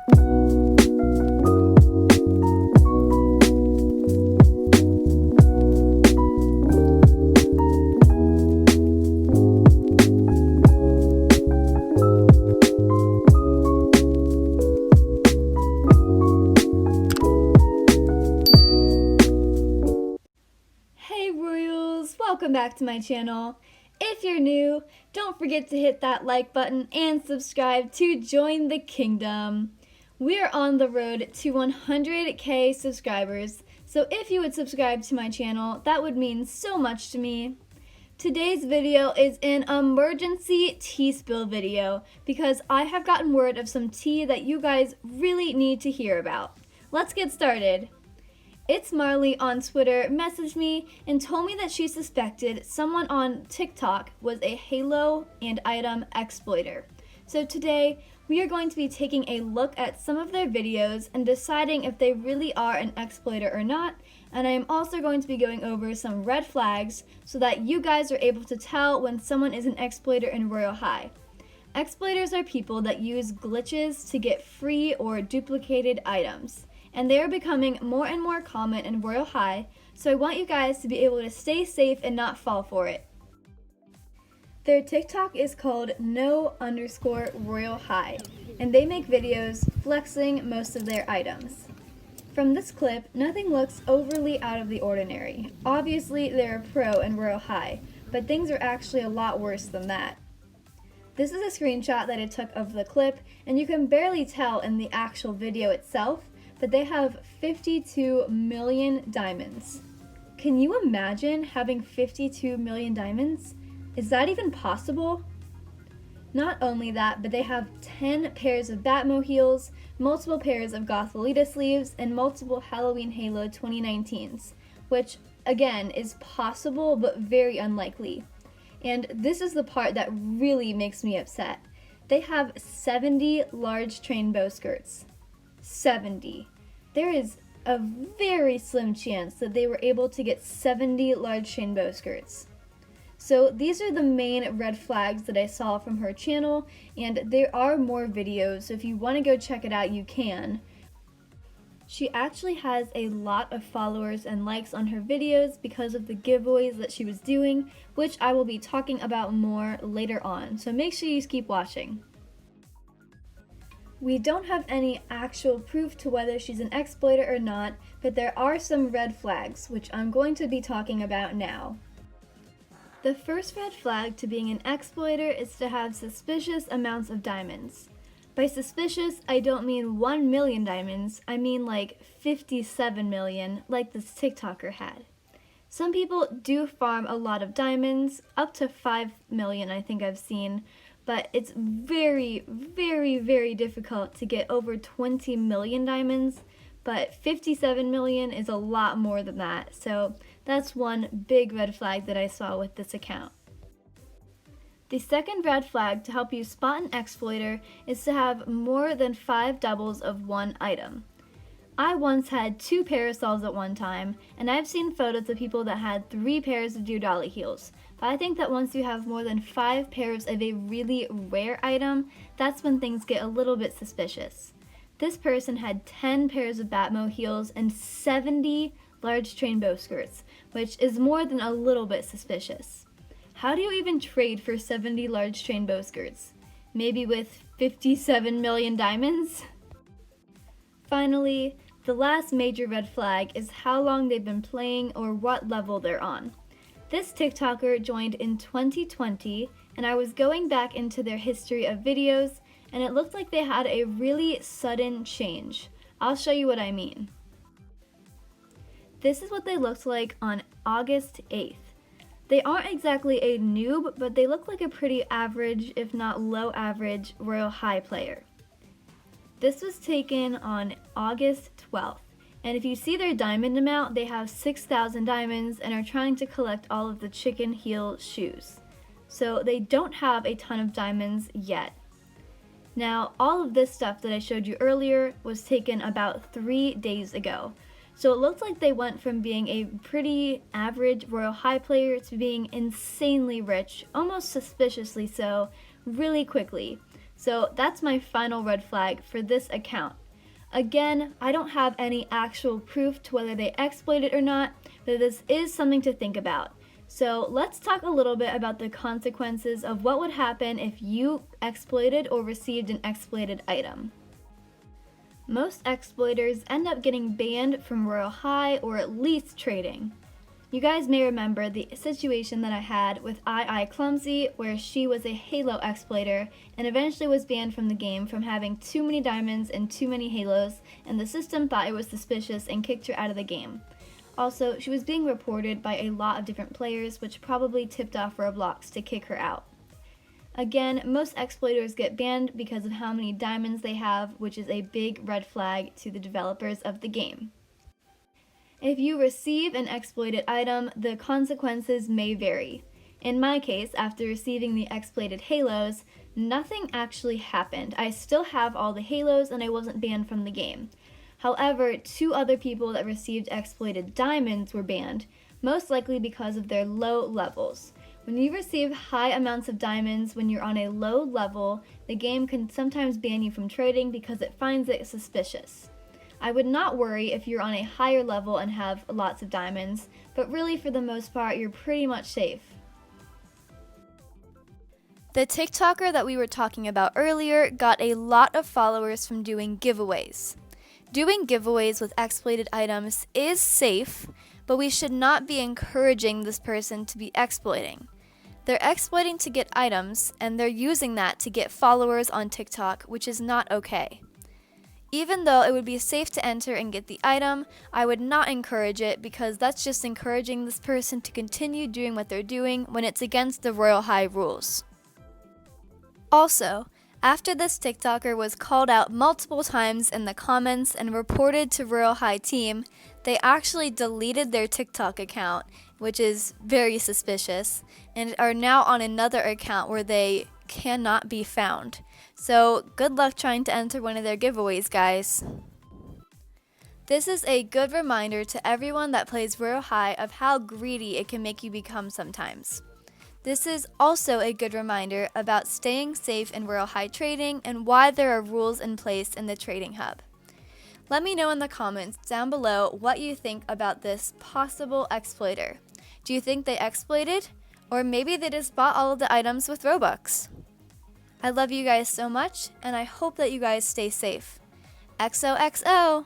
Welcome back to my channel. If you're new, don't forget to hit that like button and subscribe to join the kingdom. We're on the road to 100k subscribers, so if you would subscribe to my channel, that would mean so much to me. Today's video is an emergency tea spill video because I have gotten word of some tea that you guys really need to hear about. Let's get started. It's Marley on Twitter messaged me and told me that she suspected someone on TikTok was a Halo and item exploiter. So today, we are going to be taking a look at some of their videos and deciding if they really are an exploiter or not, and I am also going to be going over some red flags so that you guys are able to tell when someone is an exploiter in Royale High. Exploiters are people that use glitches to get free or duplicated items. And they are becoming more and more common in Royale High, so I want you guys to be able to stay safe and not fall for it. Their TikTok is called no_Royale High, and they make videos flexing most of their items. From this clip, nothing looks overly out of the ordinary. Obviously, they're a pro in Royale High, but things are actually a lot worse than that. This is a screenshot that I took of the clip, and you can barely tell in the actual video itself, but they have 52 million diamonds. Can you imagine having 52 million diamonds? Is that even possible? Not only that, but they have 10 pairs of Batmo heels, multiple pairs of Gothalita sleeves, and multiple Halloween Halo 2019s, which again is possible but very unlikely. And this is the part that really makes me upset. They have 70 large train bow skirts. 70. There is a very slim chance that they were able to get 70 large chain bow skirts. So these are the main red flags that I saw from her channel, and there are more videos, so if you want to go check it out, you can. She actually has a lot of followers and likes on her videos because of the giveaways that she was doing, which I will be talking about more later on, so make sure you keep watching. We don't have any actual proof to whether she's an exploiter or not, but there are some red flags, which I'm going to be talking about now. The first red flag to being an exploiter is to have suspicious amounts of diamonds. By suspicious, I don't mean 1 million diamonds, I mean like 57 million, like this TikToker had. Some people do farm a lot of diamonds, up to 5 million I think I've seen, but it's very, very, very difficult to get over 20 million diamonds, but 57 million is a lot more than that, so that's one big red flag that I saw with this account. The second red flag to help you spot an exploiter is to have more than 5 doubles of one item. I once had 2 parasols at one time, and I've seen photos of people that had 3 pairs of Dolly heels. But I think that once you have more than 5 pairs of a really rare item, that's when things get a little bit suspicious. This person had 10 pairs of Batmo heels and 70 large train bow skirts, which is more than a little bit suspicious. How do you even trade for 70 large train bow skirts? Maybe with 57 million diamonds? Finally, the last major red flag is how long they've been playing or what level they're on. This TikToker joined in 2020, and I was going back into their history of videos, and it looked like they had a really sudden change. I'll show you what I mean. This is what they looked like on August 8th. They aren't exactly a noob, but they look like a pretty average, if not low average, Royale High player. This was taken on August 12th, and if you see their diamond amount, they have 6,000 diamonds and are trying to collect all of the chicken heel shoes. So they don't have a ton of diamonds yet. Now, all of this stuff that I showed you earlier was taken about 3 days ago. So it looks like they went from being a pretty average Royale High player to being insanely rich, almost suspiciously so, really quickly. So that's my final red flag for this account. Again, I don't have any actual proof to whether they exploited or not, but this is something to think about. So let's talk a little bit about the consequences of what would happen if you exploited or received an exploited item. Most exploiters end up getting banned from Royale High or at least trading. You guys may remember the situation that I had with Clumsy, where she was a Halo exploiter and eventually was banned from the game from having too many diamonds and too many halos, and the system thought it was suspicious and kicked her out of the game. Also, she was being reported by a lot of different players, which probably tipped off Roblox to kick her out. Again, most exploiters get banned because of how many diamonds they have, which is a big red flag to the developers of the game. If you receive an exploited item, the consequences may vary. In my case, after receiving the exploited halos, nothing actually happened. I still have all the halos and I wasn't banned from the game. However, 2 other people that received exploited diamonds were banned, most likely because of their low levels. When you receive high amounts of diamonds when you're on a low level, the game can sometimes ban you from trading because it finds it suspicious. I would not worry if you're on a higher level and have lots of diamonds, but really for the most part, you're pretty much safe. The TikToker that we were talking about earlier got a lot of followers from doing giveaways. Doing giveaways with exploited items is safe, but we should not be encouraging this person to be exploiting. They're exploiting to get items, and they're using that to get followers on TikTok, which is not okay. Even though it would be safe to enter and get the item, I would not encourage it because that's just encouraging this person to continue doing what they're doing when it's against the Royale High rules. Also, after this TikToker was called out multiple times in the comments and reported to Royale High team, they actually deleted their TikTok account, which is very suspicious, and are now on another account where they cannot be found. So good luck trying to enter one of their giveaways, guys. This is a good reminder to everyone that plays Royale High of how greedy it can make you become sometimes. This is also a good reminder about staying safe in Royale High trading and why there are rules in place in the trading hub. Let me know in the comments down below what you think about this possible exploiter. Do you think they exploited? Or maybe they just bought all of the items with Robux? I love you guys so much, and I hope that you guys stay safe. XOXO!